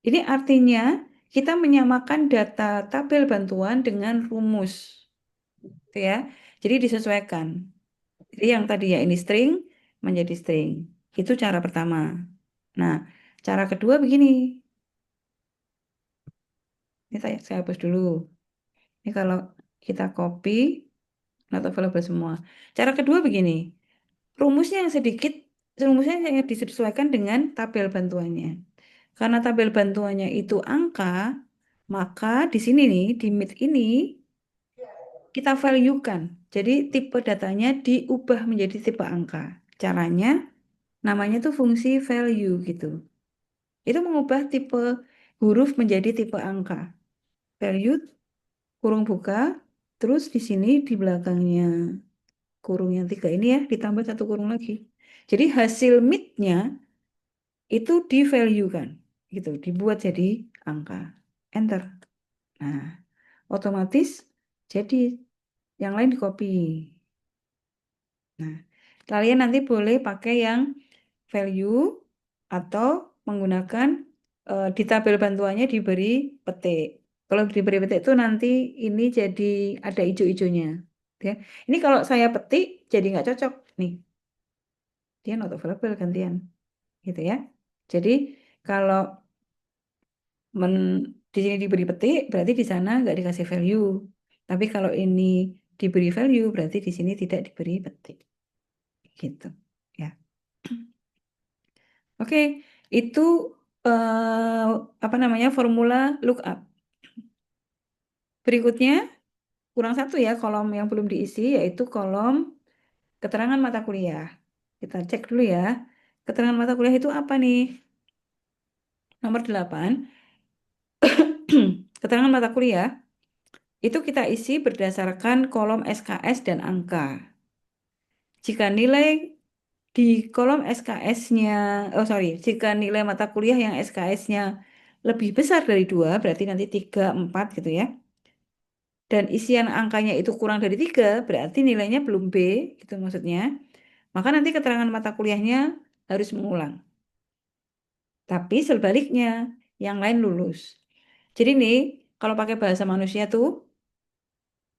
Ini artinya kita menyamakan data tabel bantuan dengan rumus. Gitu ya. Jadi disesuaikan. Jadi yang tadi ya ini string menjadi string. Itu cara pertama. Nah, cara kedua begini. Ini saya hapus dulu. Ini kalau kita copy, not available semua. Cara kedua begini. Rumusnya yang sedikit, rumusnya yang disesuaikan dengan tabel bantuannya. Karena tabel bantuannya itu angka, maka di sini nih, di mid ini, kita value-kan. Jadi tipe datanya diubah menjadi tipe angka. Caranya, namanya tuh fungsi value gitu. Itu mengubah tipe huruf menjadi tipe angka. Value, kurung buka, terus di sini di belakangnya kurung yang 3 ini ya, ditambah satu kurung lagi. Jadi hasil midnya itu di value kan, gitu, dibuat jadi angka. Enter. Nah, otomatis jadi yang lain di copy. Nah, kalian nanti boleh pakai yang value atau menggunakan di tabel bantuannya diberi petik. Kalau diberi petik itu nanti ini jadi ada hijau-hijaunya. Ya. Ini kalau saya petik jadi nggak cocok nih. Dia not available gantian. Gitu ya. Jadi kalau di sini diberi petik berarti di sana nggak dikasih value. Tapi kalau ini diberi value berarti di sini tidak diberi petik. Gitu. Ya. Oke, itu apa namanya formula lookup. Berikutnya kurang satu ya kolom yang belum diisi yaitu kolom keterangan mata kuliah. Kita cek dulu ya. Keterangan mata kuliah itu apa nih? Nomor 8. Keterangan mata kuliah Itu kita isi berdasarkan kolom SKS dan angka. Jika nilai di kolom SKS-nya, oh sorry, jika nilai mata kuliah yang SKS-nya lebih besar dari 2, berarti nanti 3, 4 gitu ya. Dan isian angkanya itu kurang dari 3, berarti nilainya belum B, gitu maksudnya. Maka nanti keterangan mata kuliahnya harus mengulang. Tapi sebaliknya, yang lain lulus. Jadi nih, kalau pakai bahasa manusia tuh,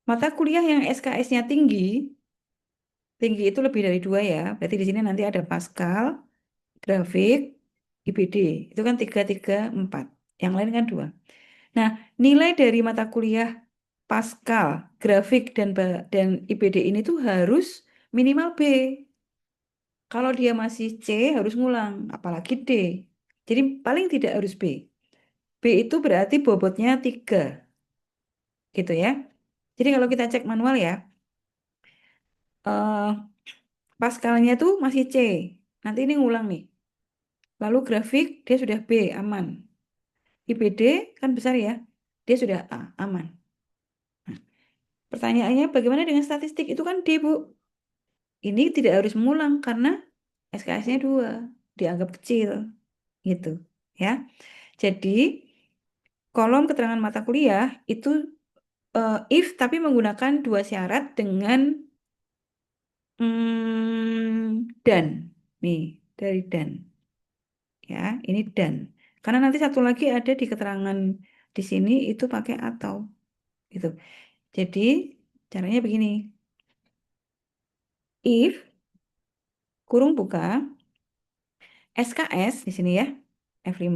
mata kuliah yang SKS-nya tinggi, tinggi itu lebih dari 2 ya. Berarti di sini nanti ada Pascal, grafik, IPD. Itu kan 3, 3, 4. Yang lain kan 2. Nah, nilai dari mata kuliah Pascal, grafik, dan IPD ini tuh harus minimal B. Kalau dia masih C, harus ngulang. Apalagi D. Jadi paling tidak harus B. B itu berarti bobotnya 3. Gitu ya. Jadi kalau kita cek manual ya, eh, Pascalnya tuh masih C. Nanti ini ngulang nih. Lalu grafik dia sudah B, aman. IPD kan besar ya, dia sudah A, aman. Pertanyaannya bagaimana dengan statistik? Itu kan D, Bu. Ini tidak harus mengulang karena SKS-nya 2, dianggap kecil gitu ya. Jadi kolom keterangan mata kuliah itu if tapi menggunakan 2 syarat dengan dan. Nih, dari dan. Ya, ini dan. Karena nanti satu lagi ada di keterangan di sini itu pakai atau gitu. Jadi caranya begini. If kurung buka SKS di sini ya, F5.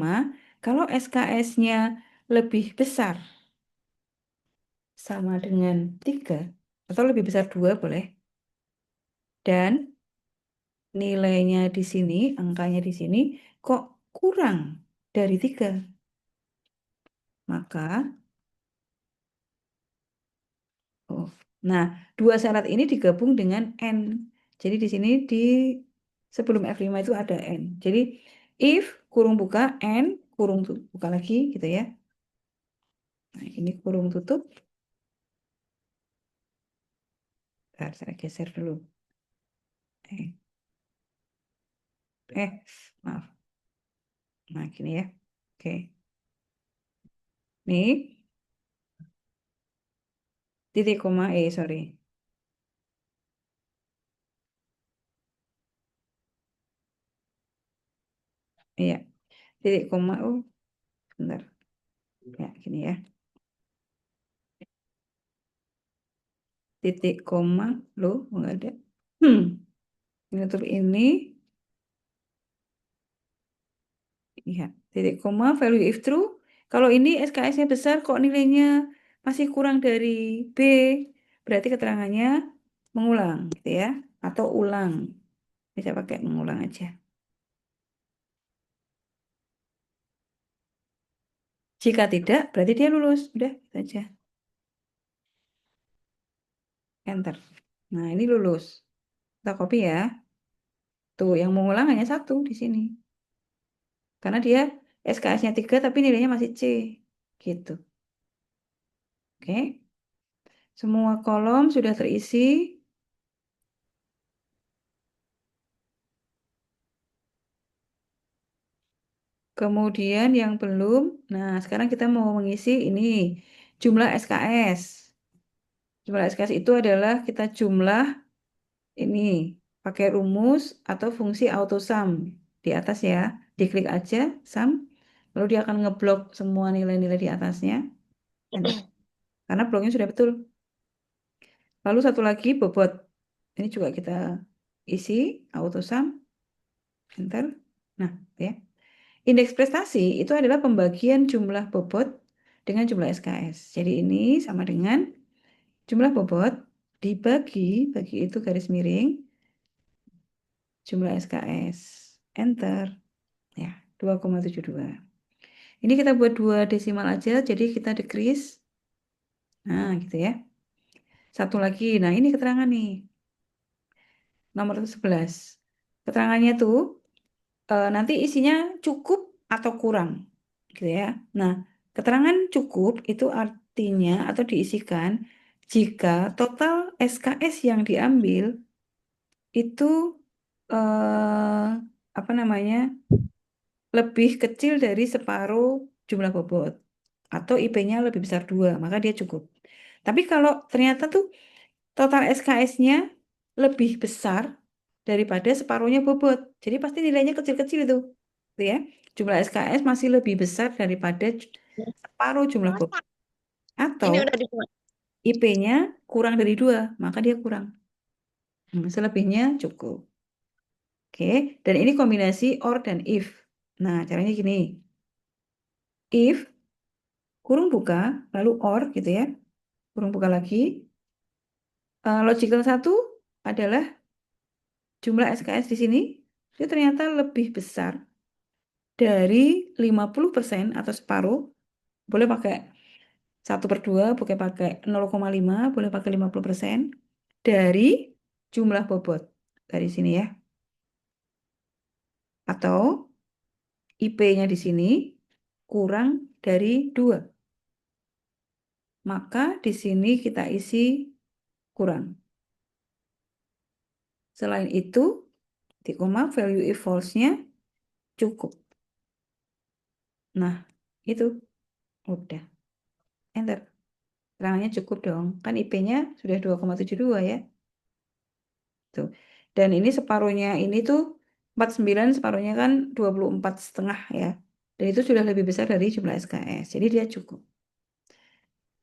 Kalau SKS-nya lebih besar sama dengan 3 atau lebih besar 2 boleh. Dan nilainya di sini, angkanya di sini kok kurang dari 3. Maka, oh, nah 2 syarat ini digabung dengan N. Jadi di sini di sebelum F5 itu ada N. Jadi if kurung buka N kurung buka lagi gitu ya. Nah, ini kurung tutup. Bentar, saya geser dulu. Eh, maaf. Nah, gini ya. Oke. Nih, titik koma, sorry. Iya, titik koma. Oh, bentar. Ya, gini ya. Titik koma. Loh, nggak ada. Hmm, ini untuk ini. Iya, titik koma, value if true. Kalau ini SKS-nya besar, kok nilainya masih kurang dari B, berarti keterangannya mengulang, gitu ya. Atau ulang. Bisa pakai mengulang aja. Jika tidak, berarti dia lulus. Udah, gitu aja. Enter. Nah, ini lulus. Kita copy ya. Tuh, yang mengulang hanya satu di sini. Karena dia SKS-nya 3 tapi nilainya masih C. Gitu. Oke. Semua kolom sudah terisi. Kemudian yang belum. Nah, sekarang kita mau mengisi ini. Jumlah SKS. Jumlah SKS itu adalah kita jumlah ini. Pakai rumus atau fungsi auto sum. Di atas ya. Diklik aja sum. Lalu dia akan ngeblok semua nilai-nilai di atasnya. Karena bloknya sudah betul. Lalu satu lagi bobot. Ini juga kita isi auto sum, enter. Nah, ya. Indeks prestasi itu adalah pembagian jumlah bobot dengan jumlah SKS. Jadi ini sama dengan jumlah bobot bagi itu garis miring jumlah SKS. Enter. Ya, 2,72. Ini kita buat 2 desimal aja, jadi kita decrease. Nah, gitu ya. Satu lagi. Nah, ini keterangan nih. Nomor 11. Keterangannya tuh nanti isinya cukup atau kurang gitu ya. Nah, keterangan cukup itu buktinya atau diisikan jika total SKS yang diambil itu eh, apa namanya lebih kecil dari separuh jumlah bobot atau IP-nya lebih besar dua, maka dia cukup. Tapi kalau ternyata tuh total SKS-nya lebih besar daripada separuhnya bobot, jadi pasti nilainya kecil-kecil itu, gitu ya. Jumlah SKS masih lebih besar daripada separuh jumlah bobot. Atau Ini udah dibuat. IP-nya kurang dari dua, maka dia kurang. Selebihnya cukup. Oke, dan ini kombinasi or dan if. Nah, caranya gini. If kurung buka, lalu or gitu ya. Kurung buka lagi. Logical satu adalah jumlah SKS di sini itu ternyata lebih besar dari 50% atau separuh. Boleh pakai 1/2, boleh pakai 0,5, boleh pakai 50% dari jumlah bobot. Dari sini ya. Atau IP-nya di sini kurang dari 2. Maka di sini kita isi kurang. Selain itu, di koma value if false-nya cukup. Nah, itu udah. Enter. Terangannya cukup dong. Kan IP-nya sudah 2,72 ya. Tuh. Dan ini separuhnya ini tuh 49, separuhnya kan 24,5 ya. Dan itu sudah lebih besar dari jumlah SKS. Jadi dia cukup.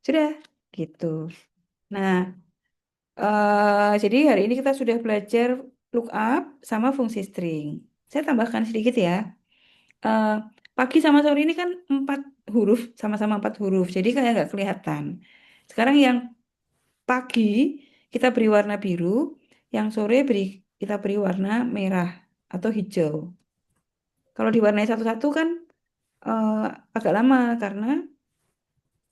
Sudah, gitu. Nah, jadi hari ini kita sudah belajar lookup sama fungsi string. Saya tambahkan sedikit ya. Eh, Pagi sama sore ini kan 4 huruf, sama-sama 4 huruf. Jadi kayak nggak kelihatan. Sekarang yang pagi kita beri warna biru, yang sore kita beri warna merah atau hijau. Kalau diwarnai satu-satu kan eh, agak lama karena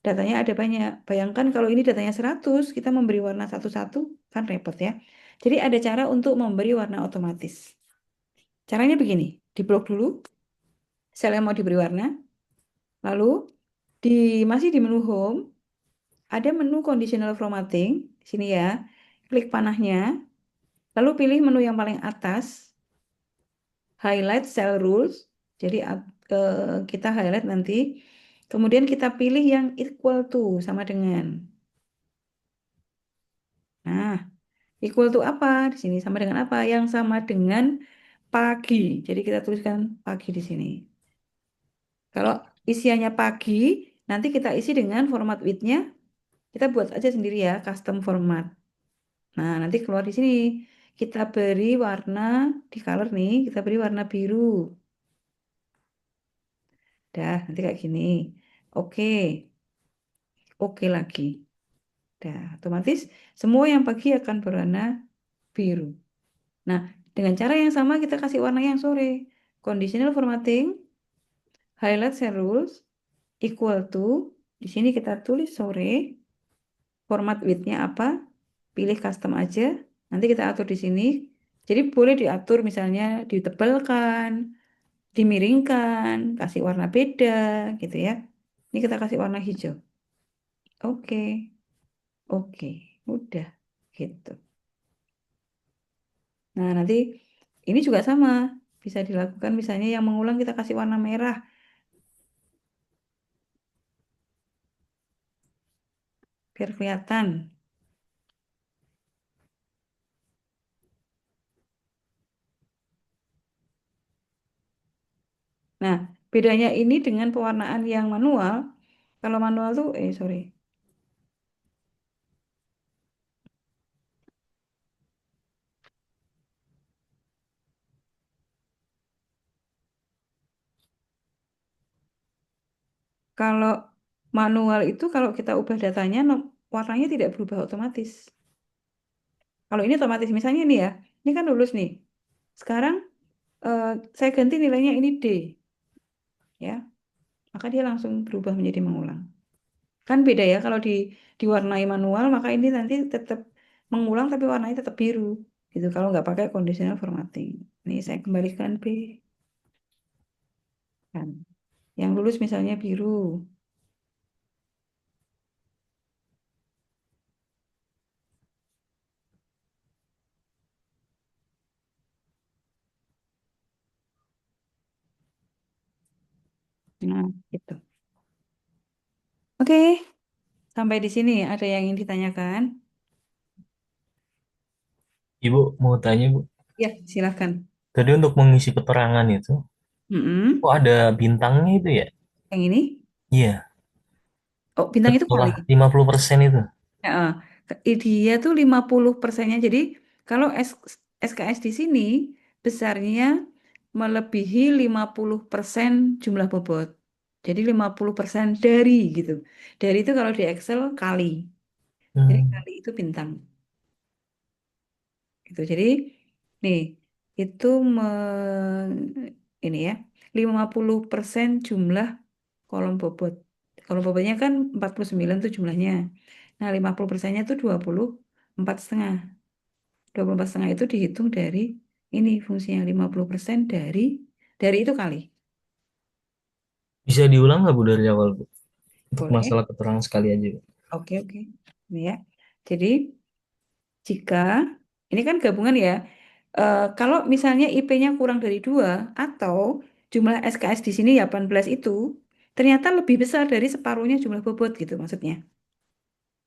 datanya ada banyak. Bayangkan kalau ini datanya 100, kita memberi warna satu-satu kan repot ya. Jadi ada cara untuk memberi warna otomatis. Caranya begini, diblok dulu sel yang mau diberi warna, lalu di masih di menu home ada menu conditional formatting, sini ya. Klik panahnya, lalu pilih menu yang paling atas, highlight cell rules. Jadi kita highlight nanti. Kemudian kita pilih yang equal to sama dengan. Nah, equal to apa? Di sini sama dengan apa? Yang sama dengan pagi. Jadi kita tuliskan pagi di sini. Kalau isiannya pagi, nanti kita isi dengan format width-nya. Kita buat aja sendiri ya, custom format. Nah, nanti keluar di sini. Kita beri warna di color nih, kita beri warna biru. Dah, nanti kayak gini. Oke, oke lagi. Dah, otomatis semua yang pagi akan berwarna biru. Nah, dengan cara yang sama kita kasih warna yang sore. Conditional formatting, highlight cell rules, equal to. Di sini kita tulis sore. Format width-nya apa? Pilih custom aja. Nanti kita atur di sini. Jadi boleh diatur misalnya ditebalkan, dimiringkan, kasih warna beda gitu ya. Ini kita kasih warna hijau. Oke, oke, udah gitu. Nah, nanti ini juga sama. Bisa dilakukan misalnya yang mengulang kita kasih warna merah biar kelihatan. Nah, bedanya ini dengan pewarnaan yang manual. Kalau manual tuh, sorry. Kalau manual itu kalau kita ubah datanya, warnanya tidak berubah otomatis. Kalau ini otomatis, misalnya nih ya, ini kan lulus nih. Sekarang eh, saya ganti nilainya ini D, ya, maka dia langsung berubah menjadi mengulang. Kan beda ya kalau diwarnai manual, maka ini nanti tetap mengulang tapi warnanya tetap biru. Gitu kalau nggak pakai conditional formatting. Ini saya kembalikan B kan. Yang lulus misalnya biru. Nah, gitu. Oke, sampai di sini ada yang ingin ditanyakan? Ibu mau tanya Bu, Ya, silakan. tadi untuk mengisi keterangan itu, Mm-mm. kok ada bintangnya itu ya? Yang ini? Iya, Oh, bintang itu kali. setelah 50% itu. Ya, dia tuh 50%-nya. Jadi kalau SKS di sini besarnya melebihi 50% jumlah bobot. Jadi 50% dari gitu. Dari itu kalau di Excel kali. Jadi Hmm, kali itu bintang. Gitu. Jadi nih itu ini ya 50% jumlah kolom bobot. Kolom bobotnya kan 49 tuh jumlahnya. Nah, 50%-nya itu 24,5. 24,5 itu dihitung dari ini fungsinya 50% dari itu kali. bisa diulang nggak Bu dari awal Bu? Untuk Boleh. masalah keterangan sekali aja Bu. Oke, oke. Ini ya. Jadi jika ini kan gabungan ya. Kalau misalnya IP-nya kurang dari 2 atau jumlah SKS di sini 18 itu ternyata lebih besar dari separuhnya jumlah bobot gitu maksudnya.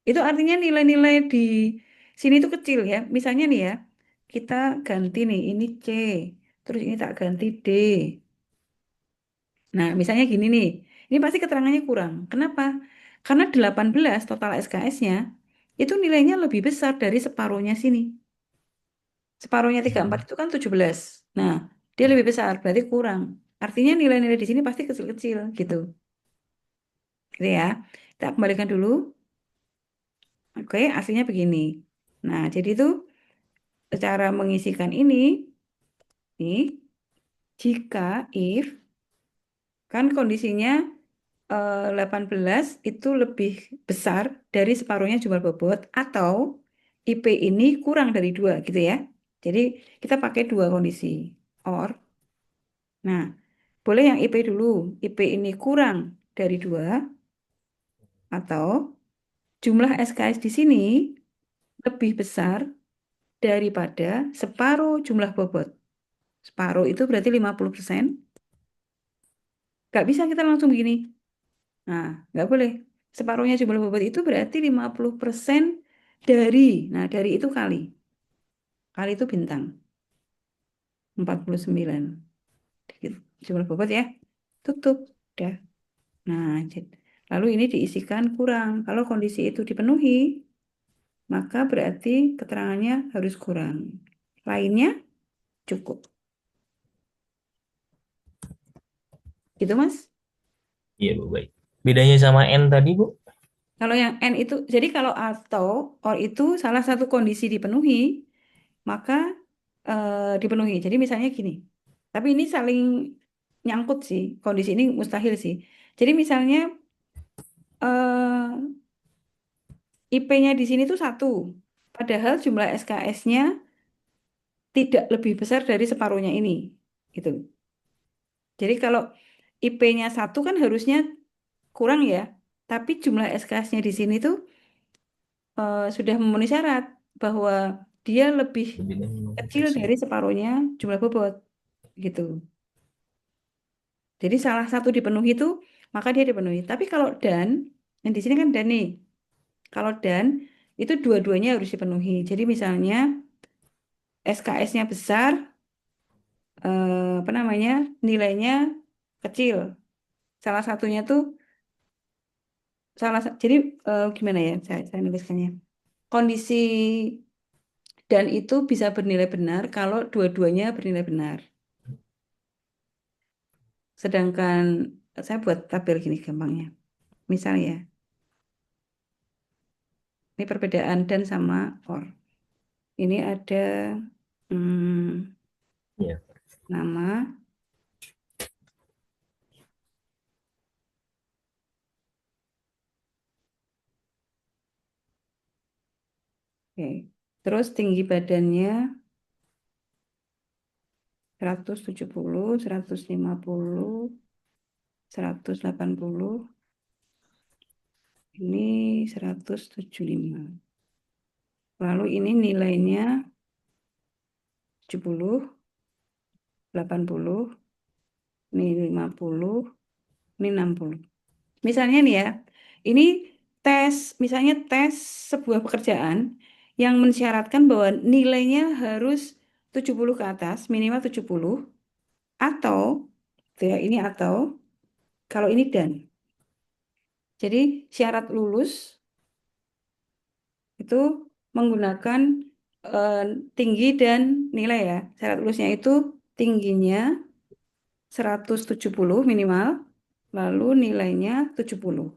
Itu artinya nilai-nilai di sini itu kecil ya. Misalnya nih ya, kita ganti nih, ini C, terus ini tak ganti D. Nah, misalnya gini nih, ini pasti keterangannya kurang. Kenapa? Karena 18 total SKS-nya, itu nilainya lebih besar dari separuhnya sini. Separuhnya 34 Hmm. itu kan 17. Nah, dia lebih besar, berarti kurang. Artinya nilai-nilai di sini pasti kecil-kecil gitu. Gitu ya. Kita kembalikan dulu. Oke, aslinya begini. Nah, jadi itu cara mengisikan ini, nih, jika if kan kondisinya 18 itu lebih besar dari separuhnya jumlah bobot atau IP ini kurang dari 2 gitu ya. Jadi kita pakai dua kondisi. Or, nah boleh yang IP dulu. IP ini kurang dari 2 atau jumlah SKS di sini lebih besar daripada separuh jumlah bobot. Separuh itu berarti 50%. Gak bisa kita langsung begini. Nah, nggak boleh. Separuhnya jumlah bobot itu berarti 50% dari. Nah, dari itu kali. Kali itu bintang. 49. Dikit. Jumlah bobot ya. Tutup. Udah. Nah, lalu ini diisikan kurang. Kalau kondisi itu dipenuhi, maka berarti keterangannya harus kurang. Lainnya cukup. Gitu, Mas. Iya Bu, baik. Bedanya sama N tadi Bu? Kalau yang N itu, jadi kalau atau or itu salah satu kondisi dipenuhi, maka dipenuhi. Jadi misalnya gini, tapi ini saling nyangkut sih, kondisi ini mustahil sih. Jadi misalnya IP-nya di sini tuh satu, padahal jumlah SKS-nya tidak lebih besar dari separuhnya ini, gitu. Jadi kalau IP-nya satu kan harusnya kurang ya, tapi jumlah SKS-nya di sini tuh sudah memenuhi syarat bahwa dia lebih Lebih dari kecil 50%. dari separuhnya jumlah bobot, gitu. Jadi salah satu dipenuhi itu maka dia dipenuhi. Tapi kalau dan yang di sini kan dan nih. Kalau dan itu dua-duanya harus dipenuhi. Jadi misalnya SKS-nya besar, apa namanya nilainya kecil. Salah satunya tuh jadi gimana ya saya nuliskannya. Kondisi dan itu bisa bernilai benar kalau dua-duanya bernilai benar. Sedangkan saya buat tabel gini gampangnya. Misalnya ya, ini perbedaan dan sama or. Ini ada hmm, Iya. nama, oke. Terus tinggi badannya 170, 150, 180, ini 175. Lalu ini nilainya 70, 80, ini 50, min 60. Misalnya nih ya, ini misalnya tes sebuah pekerjaan yang mensyaratkan bahwa nilainya harus 70 ke atas, minimal 70, atau, tuh ya, ini atau, kalau ini dan. Jadi syarat lulus itu menggunakan eh, tinggi dan nilai ya. Syarat lulusnya itu tingginya 170 minimal, lalu nilainya 70.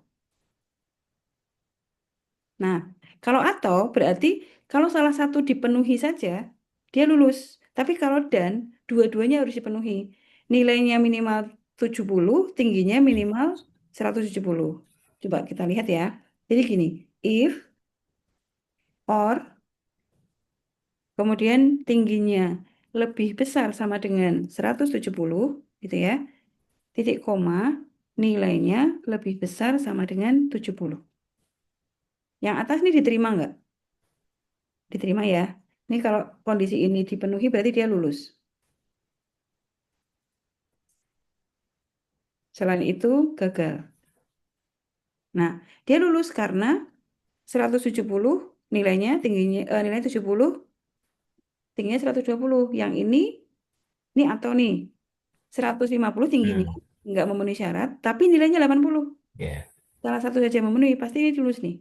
Nah, kalau atau berarti kalau salah satu dipenuhi saja, dia lulus. Tapi kalau dan, dua-duanya harus dipenuhi. Nilainya minimal 70, tingginya minimal 170. Coba kita lihat ya. Jadi gini, if, or, kemudian tingginya lebih besar sama dengan 170, gitu ya. Titik koma, nilainya lebih besar sama dengan 70. Yang atas ini diterima nggak? Diterima ya. Ini kalau kondisi ini dipenuhi berarti dia lulus. Selain itu gagal. Nah, dia lulus karena 170 nilainya nilainya 70, tingginya 120. Yang ini atau nih 150 tingginya Hmm, nggak memenuhi syarat, tapi nilainya 80. ya. Salah satu saja yang memenuhi, pasti ini lulus nih.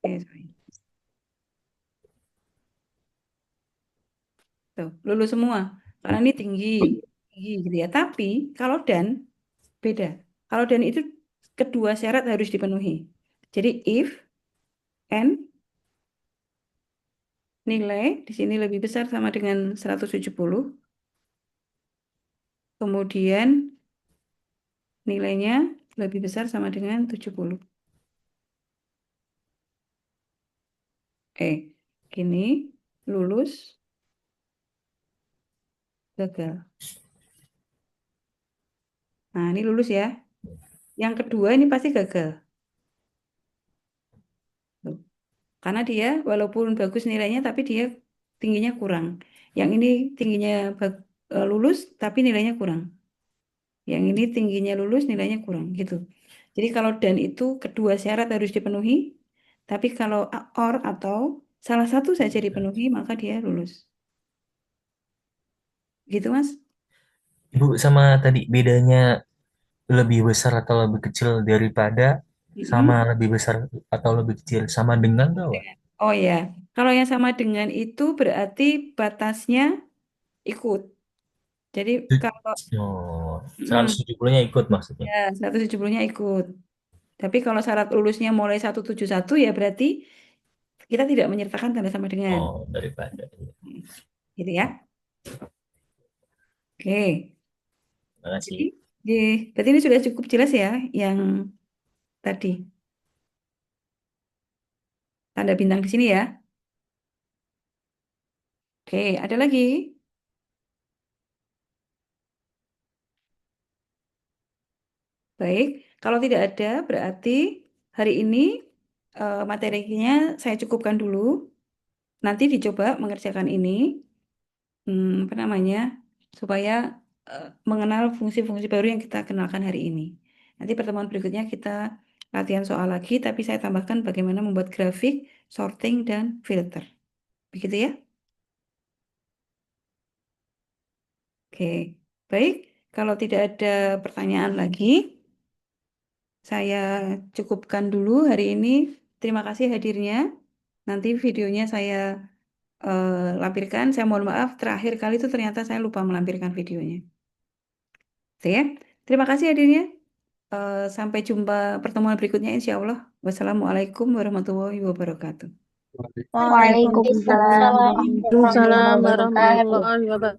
Oke, sorry. Tuh, lulus semua. Karena ini tinggi, tinggi gitu ya. Tapi kalau dan beda. Kalau dan itu kedua syarat harus dipenuhi. Jadi if n nilai di sini lebih besar sama dengan 170, kemudian nilainya lebih besar sama dengan 70. Gini, lulus, gagal. Nah, ini lulus ya. Yang kedua ini pasti gagal. Tuh. Karena dia walaupun bagus nilainya, tapi dia tingginya kurang. Yang ini tingginya lulus, tapi nilainya kurang. Yang ini tingginya lulus, nilainya kurang gitu. Jadi kalau dan itu kedua syarat harus dipenuhi, tapi kalau or atau salah satu saja dipenuhi, maka dia lulus. Gitu, Mas? Ibu sama tadi bedanya lebih besar atau lebih kecil daripada sama Mm-mm. lebih besar atau lebih kecil sama dengan Sama tahu nggak? dengan. Oh ya, kalau yang sama dengan itu berarti batasnya ikut. Jadi kalau Oh, mm, 170-nya ikut maksudnya. ya 170-nya ikut. Tapi kalau syarat lulusnya mulai 171 ya berarti kita tidak menyertakan tanda sama dengan. Oh, daripada. Gitu ya. Oke. Terima Jadi, kasih. berarti ini sudah cukup jelas ya yang tadi. Tanda bintang di sini ya. Oke, ada lagi. Baik, kalau tidak ada berarti hari ini materinya saya cukupkan dulu. Nanti dicoba mengerjakan ini, apa namanya, supaya mengenal fungsi-fungsi baru yang kita kenalkan hari ini. Nanti pertemuan berikutnya kita latihan soal lagi, tapi saya tambahkan bagaimana membuat grafik, sorting, dan filter. Begitu ya? Oke, baik. Kalau tidak ada pertanyaan lagi, saya cukupkan dulu hari ini. Terima kasih hadirnya. Nanti videonya saya lampirkan. Saya mohon maaf, terakhir kali itu ternyata saya lupa melampirkan videonya. Oke, ya. Terima kasih hadirnya. Sampai jumpa pertemuan berikutnya, insya Allah. Wassalamualaikum warahmatullahi wabarakatuh. Waalaikumsalam Waalaikumsalam warahmatullahi warahmatullahi wabarakatuh. wabarakatuh.